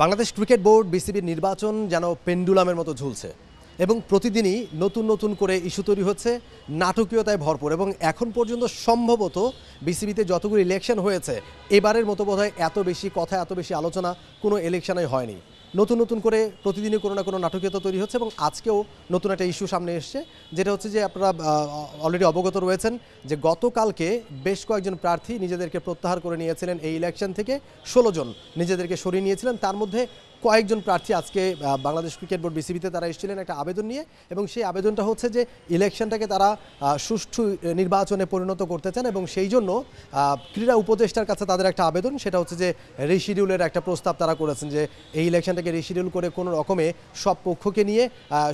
Bangladesh cricket board বিসিবির নির্বাচন যেন পেন্ডুলামের মতো ঝুলছে এবং প্রতিদিনই নতুন নতুন করে ইস্যু তৈরি হচ্ছে, নাটকীয়তায় ভরপুর। এবং এখন পর্যন্ত সম্ভবত বিসিবিতে যতগুলো ইলেকশন হয়েছে এবারের মতো বোধহয় এত বেশি কথা, এত বেশি আলোচনা কোনো ইলেকশনে হয়নি। নতুন নতুন করে প্রতিদিনই কোনো না কোনো নাটকীয়তা তৈরি হচ্ছে এবং আজকেও নতুন একটা ইস্যু সামনে এসছে, যেটা হচ্ছে যে আপনারা অলরেডি অবগত রয়েছেন যে গতকালকে বেশ কয়েকজন প্রার্থী নিজেদেরকে প্রত্যাহার করে নিয়েছিলেন এই ইলেকশন থেকে। 16 জন নিজেদেরকে সরিয়ে নিয়েছিলেন। তার মধ্যে কয়েকজন প্রার্থী আজকে বাংলাদেশ ক্রিকেট বোর্ড বিসিবিতে তারা এসেছিলেন একটা আবেদন নিয়ে, এবং সেই আবেদনটা হচ্ছে যে ইলেকশনটাকে তারা সুষ্ঠু নির্বাচনে পরিণত করতে চান এবং সেই জন্য ক্রীড়া উপদেষ্টার কাছে তাদের একটা আবেদন, সেটা হচ্ছে যে রিশিডিউলের একটা প্রস্তাব তারা করেছেন যে এই ইলেকশনটাকে রিশিডিউল করে কোনো রকমে সব পক্ষকে নিয়ে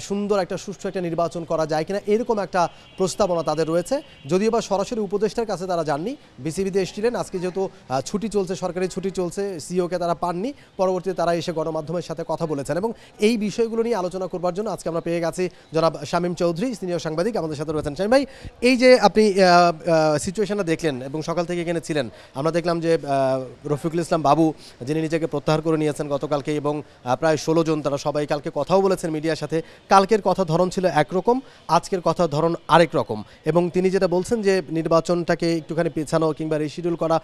সুন্দর একটা সুষ্ঠু একটা নির্বাচন করা যায় কিনা, এরকম একটা প্রস্তাবনা তাদের রয়েছে। যদিও বা সরাসরি উপদেষ্টার কাছে তারা যাননি, বিসিবিতে এসেছিলেন। আজকে যেহেতু ছুটি চলছে, সরকারি ছুটি চলছে, সিইওকে তারা পাননি, পরবর্তীতে তারা এসে গণমাধ্যমের সাথে কথা বলেছেন এবং এই বিষয়গুলো নিয়ে আলোচনা করবার জন্য আজকে আমরা পেয়ে গেছি জনাব শামীম চৌধুরী, সিনিয়র সাংবাদিক, আমাদের সাথে রয়েছেন। শামীম ভাই, এই যে আপনি সিচুয়েশনটা দেখলেন এবং সকাল থেকে এখানে ছিলেন, আমরা দেখলাম যে রফিকুল ইসলাম বাবু যিনি নিজেকে প্রত্যাহার করে নিয়েছেন গতকালকে, এবং প্রায় 16 জন, তারা সবাই কালকে কথাও বলেছেন মিডিয়ার সাথে। কালকের কথা ধরন ছিল একরকম, আজকের কথা ধরন আরেক রকম, এবং তিনি যেটা বলছেন যে নির্বাচনটাকে একটুখানি পেছানো কিংবা রিশিডিউল করা,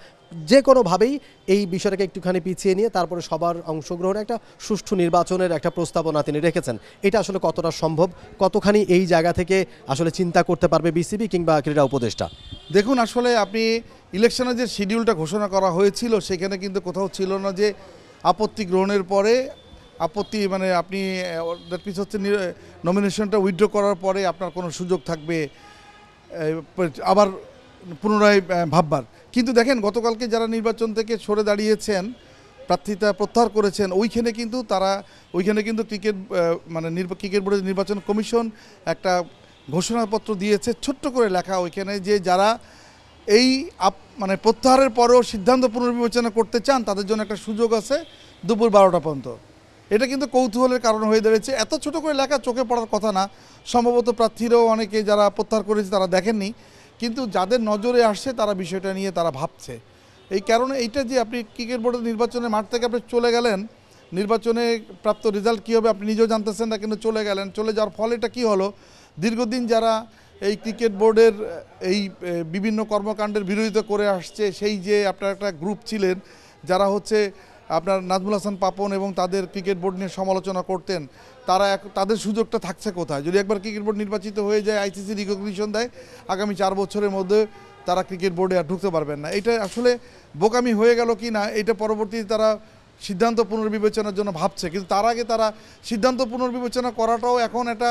যে কোনোভাবেই এই বিষয়টাকে একটুখানি পিছিয়ে নিয়ে তারপরে সবার অংশগ্রহণে একটা সুষ্ঠু নির্বাচনের একটা প্রস্তাবনা তিনি রেখেছেন। এটা আসলে কতটা সম্ভব, কতখানি এই জায়গা থেকে আসলে চিন্তা করতে পারবে বিসিবি কিংবা ক্রীড়া উপদেষ্টা? দেখুন, আসলে আপনি ইলেকশনের যে শিডিউলটা ঘোষণা করা হয়েছিল সেখানে কিন্তু কোথাও ছিল না যে আপত্তি গ্রহণের পরে আপত্তি, মানে আপনি দ্যাট মিনস হচ্ছে নমিনেশনটা উইথড্র করার পরে আপনার কোনো সুযোগ থাকবে আবার পুনরায় ভাববার। কিন্তু দেখেন, গতকালকে যারা নির্বাচন থেকে সরে দাঁড়িয়েছেন, প্রার্থিতা প্রত্যাহার করেছেন, ওইখানে কিন্তু ক্রিকেট ক্রিকেট বোর্ডের নির্বাচন কমিশন একটা ঘোষণাপত্র দিয়েছে, ছোট্ট করে লেখা ওইখানে, যে যারা এই প্রত্যাহারের পরেও সিদ্ধান্ত পুনর্বিবেচনা করতে চান তাদের জন্য একটা সুযোগ আছে দুপুর 12টা পর্যন্ত। এটা কিন্তু কৌতূহলের কারণ হয়ে দাঁড়িয়েছে। এত ছোট করে লেখা চোখে পড়ার কথা না, সম্ভবত প্রার্থীরাও অনেকে যারা প্রত্যাহার করেছে তারা দেখেননি, কিন্তু যাদের নজরে আসছে তারা বিষয়টা নিয়ে তারা ভাবছে। এই কারণে এইটা যে আপনি ক্রিকেট বোর্ডের নির্বাচনের মাঠ থেকে আপনি চলে গেলেন, নির্বাচনে প্রাপ্ত রেজাল্ট কী হবে আপনি নিজেও জানতেছেন না, কিন্তু চলে গেলেন। চলে যাওয়ার ফলে এটা কী হলো, দীর্ঘদিন যারা এই ক্রিকেট বোর্ডের এই বিভিন্ন কর্মকাণ্ডের বিরোধিতা করে আসছে, সেই যে আপনার একটা গ্রুপ ছিলেন যারা হচ্ছে আপনার নাজমুল হাসান পাপন এবং তাদের ক্রিকেট বোর্ড নিয়ে সমালোচনা করতেন, তাদের সুযোগটা থাকছে কোথায়? যদি একবার ক্রিকেট বোর্ড নির্বাচিত হয়ে যায়, আইসিসি রিকগনিশন দেয়, আগামী 4 বছরের মধ্যে তারা ক্রিকেট বোর্ডে আর ঢুকতে পারবেন না। এটা আসলে বোকামি হয়ে গেল কি না, এটা পরবর্তীতে তারা সিদ্ধান্ত পুনর্বিবেচনার জন্য ভাবছে, কিন্তু তার আগে তারা সিদ্ধান্ত পুনর্বিবেচনা করাটাও এখন একটা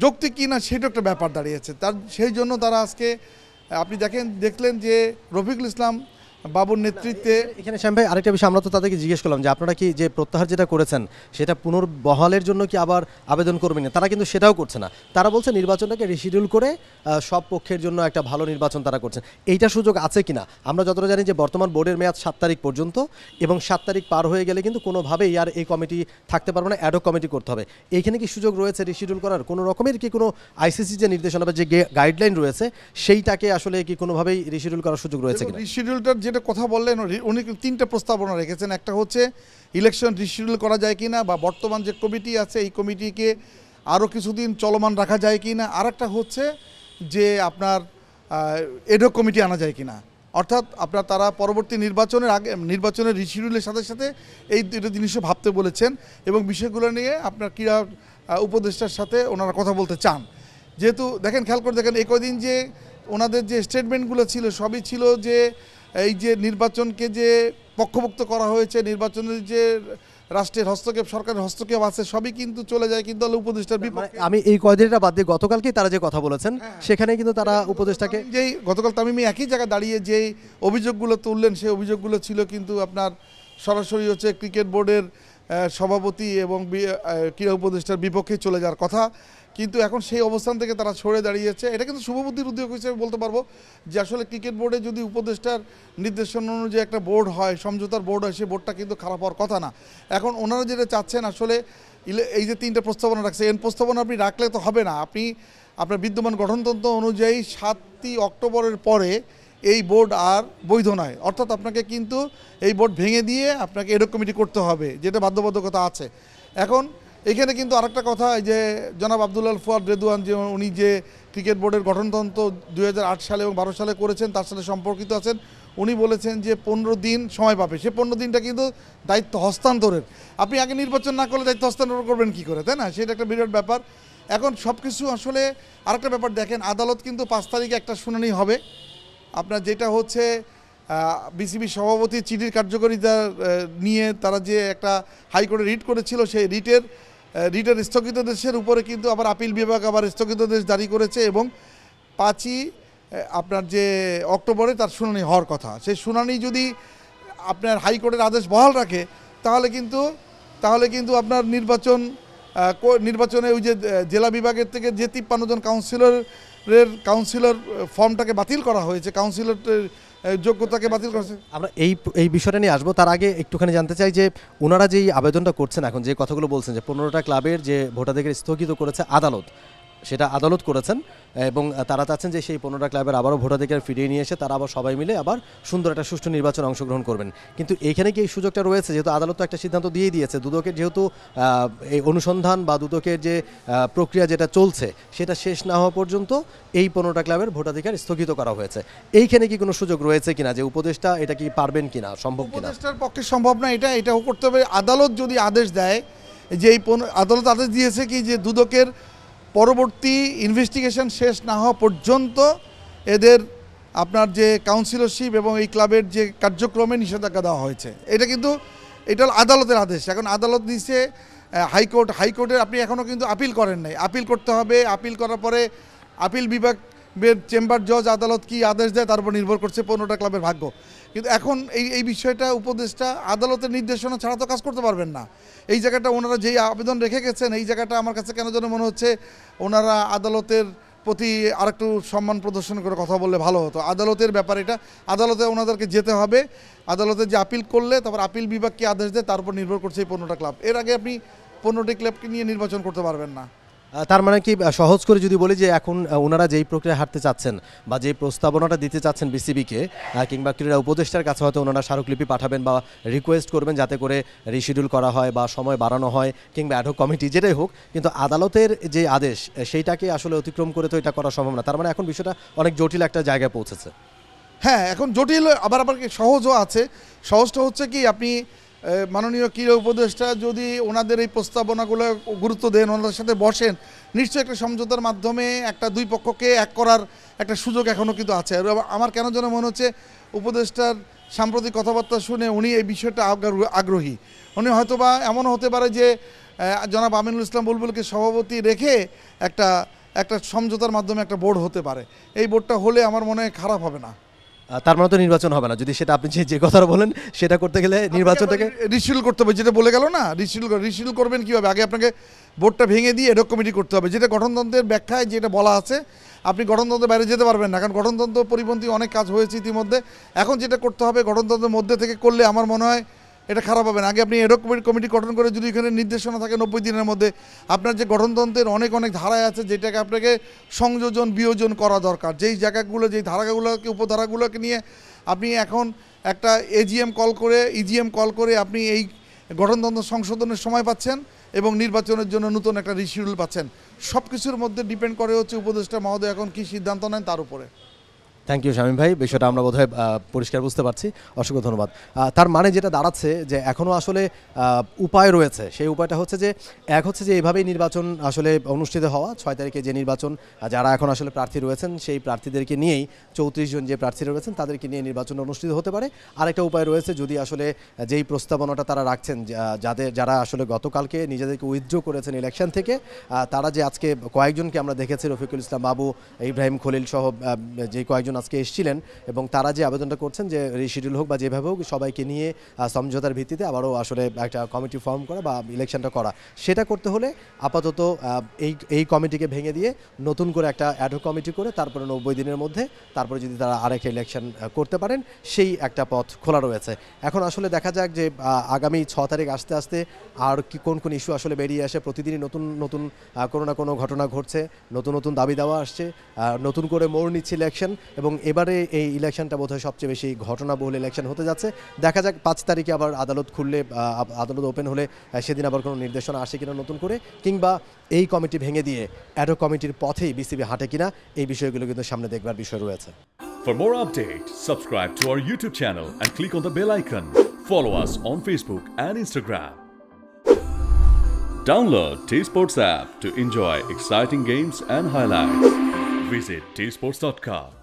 যৌক্তিক কি না সেটা একটা ব্যাপার দাঁড়িয়েছে। সেই জন্য তারা আজকে আপনি দেখলেন যে রফিকুল ইসলাম বাবুর নেতৃত্বে এখানে শ্যাম ভাই, আরেকটা বিষয় আমরা তো তাদেরকে জিজ্ঞেস করলাম যে আপনারা কি যে প্রত্যাহার যেটা করেছেন সেটা পুনর্বহালের জন্য কি আবার আবেদন করবেন না? তারা কিন্তু সেটাও করছে না। তারা বলছে নির্বাচনটাকে রিশিডিউল করে সব পক্ষের জন্য একটা ভালো নির্বাচন তারা করছেন। এইটা সুযোগ আছে কিনা? আমরা যতটা জানি যে বর্তমান বোর্ডের মেয়াদ 7 তারিখ পর্যন্ত, এবং 7 তারিখ পার হয়ে গেলে কিন্তু কোনোভাবেই আর এই কমিটি থাকতে পারবে না, অ্যাডহক কমিটি করতে হবে। এইখানে কি সুযোগ রয়েছে রিশিডিউল করার? কোনো রকমের কি কোনো আইসিসি যে নির্দেশনা বা যে গাইডলাইন রয়েছে সেইটাকে আসলে কি কোনোভাবেই রিশিডিউল করার সুযোগ রয়েছে কিনা? রিশিডিউলটার যেটা কথা বললেন, উনি 3টে প্রস্তাবনা রেখেছেন। একটা হচ্ছে ইলেকশন রিশিডিউল করা যায় কিনা, বা বর্তমান যে কমিটি আছে এই কমিটিকে আরও কিছুদিন চলমান রাখা যায় কিনা, আর একটা হচ্ছে যে আপনার এডহক কমিটি আনা যায় কিনা। অর্থাৎ তারা পরবর্তী নির্বাচনের রিশিডিউলের সাথে সাথে এই দুটো জিনিসও ভাবতে বলেছেন, এবং বিষয়গুলো নিয়ে আপনার ক্রীড়া উপদেষ্টার সাথে ওনারা কথা বলতে চান। যেহেতু দেখেন, খেয়াল করে দেখেন, এই কদিন যে ওনাদের যে স্টেটমেন্টগুলো ছিল সবই ছিল যে এই যে নির্বাচনকে যে পক্ষভুক্ত করা হয়েছে, নির্বাচনের যে রাষ্ট্রের হস্তক্ষেপ, সরকারের হস্তক্ষেপ আছে, সবই কিন্তু চলে যায় কিন্তু উপদেষ্টার বিপক্ষে। আমি এই কয়দিনটা বাদ দিয়ে গতকালকে তারা যে কথা বলেছেন সেখানে কিন্তু তারা উপদেষ্টাকে, যেই গতকাল তামিমি একই জায়গায় দাঁড়িয়ে যেই অভিযোগগুলো তুললেন সেই অভিযোগগুলো ছিল কিন্তু আপনার সরাসরি হচ্ছে ক্রিকেট বোর্ডের সভাপতি এবং ক্রীড়া উপদেষ্টার বিপক্ষে চলে যাওয়ার কথা। কিন্তু এখন সেই অবস্থান থেকে তারা সরে দাঁড়িয়েছে। এটা কিন্তু শুভবুদ্ধির উদ্যোগ হিসেবে বলতে পারবো যে আসলে ক্রিকেট বোর্ডে যদি উপদেষ্টার নির্দেশনা অনুযায়ী একটা বোর্ড হয়, সমঝোতার বোর্ড হয়, সেই বোর্ডটা কিন্তু খারাপ হওয়ার কথা না। এখন ওনারা যেটা চাচ্ছেন আসলে এই যে 3টে প্রস্তাবনা রাখছে, এই প্রস্তাবনা আপনি রাখলে তো হবে না। আপনার বিদ্যমান গঠনতন্ত্র অনুযায়ী 7ই অক্টোবরের পরে এই বোর্ড আর বৈধ নয়, অর্থাৎ আপনাকে কিন্তু এই বোর্ড ভেঙে দিয়ে আপনাকে এডক কমিটি করতে হবে, যেটা বাধ্যবাধকতা আছে। এখন এখানে কিন্তু আরেকটা কথা, এই যে জনাব আব্দুল্লাহ ফুয়াদ রেদওয়ান, যে উনি যে ক্রিকেট বোর্ডের গঠনতন্ত্র 2008 সালে এবং 12 সালে করেছেন, তার সাথে সম্পর্কিত আছেন, উনি বলেছেন যে 15 দিন সময় পাবে। সে 15 দিনটা কিন্তু দায়িত্ব হস্তান্তরের। আপনি আগে নির্বাচন না করলে দায়িত্ব হস্তান্তর করবেন কী করে, তাই না? সেটা একটা বিরাট ব্যাপার। এখন সব কিছু আসলে আরেকটা ব্যাপার দেখেন, আদালত কিন্তু 5 তারিখে একটা শুনানি হবে। আপনার যেটা হচ্ছে বিসিবি সভাপতি চিঠির কার্যকারিতা নিয়ে তারা যে একটা হাইকোর্টে রিট করেছিল, সেই রিটের স্থগিতাদেশের উপরে কিন্তু আবার আপিল বিভাগ আবার স্থগিতাদেশ জারি করেছে, এবং 5ই আপনার যে অক্টোবরে তার শুনানি হওয়ার কথা। সেই শুনানি যদি আপনার হাইকোর্টের আদেশ বহাল রাখে, তাহলে কিন্তু আপনার নির্বাচনে ওই যে জেলা বিভাগের থেকে যে 53 জন কাউন্সিলর ফর্মটাকে বাতিল করা হয়েছে, কাউন্সিলরের যোগ্যতাকে বাতিল করেছে। আমরা এই বিষয়টা নিয়ে আসবো, তার আগে একটুখানি জানতে চাই যে ওনারা যেই আবেদনটা করছেন, এখন যে কথাগুলো বলছেন যে 15টা ক্লাবের যে ভোটাধিকার স্থগিত করেছে আদালত, সেটা আদালত করেছেন, এবং তারা চাচ্ছেন যে সেই 15টা ক্লাবের আবারও ভোটাধিকার ফিরিয়ে নিয়ে এসে তারা আবার সবাই মিলে আবার সুন্দর একটা সুষ্ঠু নির্বাচনে অংশগ্রহণ করবেন। কিন্তু এখানে কি এই সুযোগটা রয়েছে, যেহেতু আদালত তো একটা সিদ্ধান্ত দিয়েই দিয়েছে, দুদকের যেহেতু এই অনুসন্ধান বা দুদকের যে প্রক্রিয়া যেটা চলছে সেটা শেষ না হওয়া পর্যন্ত এই 15টা ক্লাবের ভোটাধিকার স্থগিত করা হয়েছে, এইখানে কি কোনো সুযোগ রয়েছে কিনা, যে উপদেষ্টা এটা কি পারবেন কিনা, সম্ভব কিনা? উপদেষ্টার পক্ষে সম্ভব না, এটাও করতে হবে। আদালত যদি আদেশ দেয়, যে এই আদালত আদেশ দিয়েছে কি, যে দুদকের পরবর্তী ইনভেস্টিগেশন শেষ না হওয়া পর্যন্ত এদের আপনার যে কাউন্সিলরশিপ এবং এই ক্লাবের যে কার্যক্রমে নিষেধাজ্ঞা দেওয়া হয়েছে। এটা আদালতের আদেশ। এখন আদালত দিয়েছে হাইকোর্টের, আপনি এখনও কিন্তু আপিল করেন নাই, আপিল করতে হবে। আপিল করার পরে আপিল বিভাগের চেম্বার জজ আদালত কি আদেশ দেয় তার উপর নির্ভর করছে 15টা ক্লাবের ভাগ্য। কিন্তু এখন এই বিষয়টা উপদেষ্টা আদালতের নির্দেশনা ছাড়া তো কাজ করতে পারবেন না। এই জায়গাটা ওনারা যেই আবেদন রেখে গেছেন, এই জায়গাটা আমার কাছে কেন যেন মনে হচ্ছে ওনারা আদালতের প্রতি আরেকটু সম্মান প্রদর্শন করে কথা বললে ভালো হতো। আদালতের ব্যাপার এটা, আদালতে ওনাদেরকে যেতে হবে। আদালতে যে আপিল করলে তারপর আপিল বিভাগ কি আদেশ দেয় তার উপর নির্ভর করছে এই 15টা ক্লাব। এর আগে আপনি 15টি ক্লাবকে নিয়ে নির্বাচন করতে পারবেন না। তার মানে কি, সহজ করে যদি বলি, যে এখন ওনারা যেই প্রক্রিয়া হাঁটতে চাচ্ছেন বা যে প্রস্তাবনাটা দিতে চাচ্ছেন বিসিবিকে, কিংবা ক্রীড়া উপদেষ্টার কাছে হয়তো ওনারা স্মারকলিপি পাঠাবেন বা রিকোয়েস্ট করবেন যাতে করে রিশিডিউল করা হয় বা সময় বাড়ানো হয়, কিংবা অ্যাডহক কমিটি যেটাই হোক, কিন্তু আদালতের যে আদেশ সেইটাকে আসলে অতিক্রম করে তো এটা করা সম্ভব না। তার মানে এখন বিষয়টা অনেক জটিল একটা জায়গায় পৌঁছেছে। হ্যাঁ, এখন জটিল আবার সহজও আছে। সহজটা হচ্ছে কি, আপনি মাননীয় ক্রীড়া উপদেষ্টা যদি ওনাদের এই প্রস্তাবনাগুলো গুরুত্ব দেন, ওনাদের সাথে বসেন, নিশ্চয়ই একটা সমঝোতার মাধ্যমে একটা দুই পক্ষকে এক করার একটা সুযোগ এখনও কিন্তু আছে। আর আমার কেন যেন মনে হচ্ছে উপদেষ্টার সাম্প্রতিক কথাবার্তা শুনে উনি এই বিষয়টা আগ্রহী। উনি হয়তোবা এমনও হতে পারে যে জনাব আমিনুল ইসলাম বুলবুলকে সভাপতি রেখে একটা সমঝোতার মাধ্যমে একটা বোর্ড হতে পারে। এই বোর্ডটা হলে আমার মনে হয় খারাপ হবে না। তার মানে তো নির্বাচন হবে না, যদি সেটা আপনি যে কথাটা বলেন সেটা করতে গেলে নির্বাচনটাকে রিশিডিউল করতে হবে, যেটা বলে গেল না, রিশিডিউল করবেন কীভাবে? আগে আপনাকে বোর্ডটা ভেঙে দিয়ে এডক কমিটি করতে হবে, যেটা গঠনতন্ত্রের ব্যাখ্যায় যেটা বলা আছে। আপনি গঠনতন্ত্রের বাইরে যেতে পারবেন না, কারণ গঠনতন্ত্র পরিপন্থী অনেক কাজ হয়েছে ইতিমধ্যে। এখন যেটা করতে হবে গঠনতন্ত্রের মধ্যে থেকে করলে আমার মনে হয় এটা খারাপ হবে না। আগে আপনি এডক কমিটি গঠন করে যদি এখানে নির্দেশনা থাকে 90 দিনের মধ্যে, আপনার যে গঠনতন্ত্রের অনেক ধারায় আছে যেটাকে আপনাকে সংযোজন বিয়োজন করা দরকার। যেই জায়গাগুলো, যেই ধারাগুলোকে, উপধারাগুলোকে নিয়ে আপনি এখন একটা ইজিএম কল করে আপনি এই গঠনতন্ত্র সংশোধনের সময় পাচ্ছেন এবং নির্বাচনের জন্য নতুন একটা রিশিডিউল পাচ্ছেন। সব কিছুর মধ্যে ডিপেন্ড করে হচ্ছে উপদেষ্টা মহোদয় এখন কী সিদ্ধান্ত নেন তার উপরে। থ্যাংক ইউ শামীম ভাই, বিষয়টা আমরা বোধহয় পরিষ্কার বুঝতে পারছি, অসংখ্য ধন্যবাদ। তার মানে যেটা দাঁড়াচ্ছে যে এখনও আসলে উপায় রয়েছে, সেই উপায়টা হচ্ছে যে এভাবেই নির্বাচন আসলে অনুষ্ঠিত হওয়া। 6 তারিখে যে নির্বাচন, যারা এখন আসলে প্রার্থী রয়েছেন সেই প্রার্থীদেরকে নিয়েই 34 জন যে প্রার্থী রয়েছেন তাদেরকে নিয়ে নির্বাচন অনুষ্ঠিত হতে পারে। আরেকটা উপায় রয়েছে, যদি আসলে যেই প্রস্তাবনাটা তারা রাখছেন, যারা আসলে গতকালকে নিজেদেরকে উইথড্র করেছেন ইলেকশন থেকে, তারা যে আজকে কয়েকজনকে আমরা দেখেছি, রফিকুল ইসলাম বাবু, ইব্রাহিম খলিল সহ যে কয়েকজন আজকে এসেছিলেন, এবং তারা যে আবেদনটা করছেন যে রিশিডিউল হোক বা যেভাবে হোক সবাইকে নিয়ে সমঝোতার ভিত্তিতে আবারও আসলে একটা কমিটি ফর্ম করা বা ইলেকশনটা করা, সেটা করতে হলে আপাতত এই কমিটিকে ভেঙে দিয়ে নতুন করে একটা অ্যাডহক কমিটি করে তারপরে 90 দিনের মধ্যে তারপরে যদি তারা আরেকটা ইলেকশন করতে পারেন, সেই একটা পথ খোলা রয়েছে। এখন আসলে দেখা যাক যে আগামী 6 তারিখ আসতে আসতে আর কি কোন ইস্যু আসলে বেরিয়ে আসে। প্রতিদিনই নতুন কোনো না কোনো ঘটনা ঘটছে, নতুন দাবি দেওয়া আসছে, নতুন করে মোড় নিচ্ছে ইলেকশন, এবং এবং এবারে এই ইলেকশনটা বোধহয় সবচেয়ে বেশি ঘটনাবহুল ইলেকশন হতে যাচ্ছে। দেখা যাক 5 তারিখে আবার আদালত খুললে, আদালত ওপেন হলে সেদিন আবার কোনো নির্দেশনা আসে কিনা নতুন করে, কিংবা এই কমিটি ভেঙে দিয়ে অ্যাডহক কমিটির পথেই বিসিবি হাঁটে কিনা, এই বিষয়গুলো কিন্তু সামনে দেখবার বিষয় রয়েছে। For more updates, subscribe to our YouTube channel and click on the bell icon. Follow us on Facebook and Instagram. Download T-Sports app to enjoy exciting games and highlights. Visit tsports.com.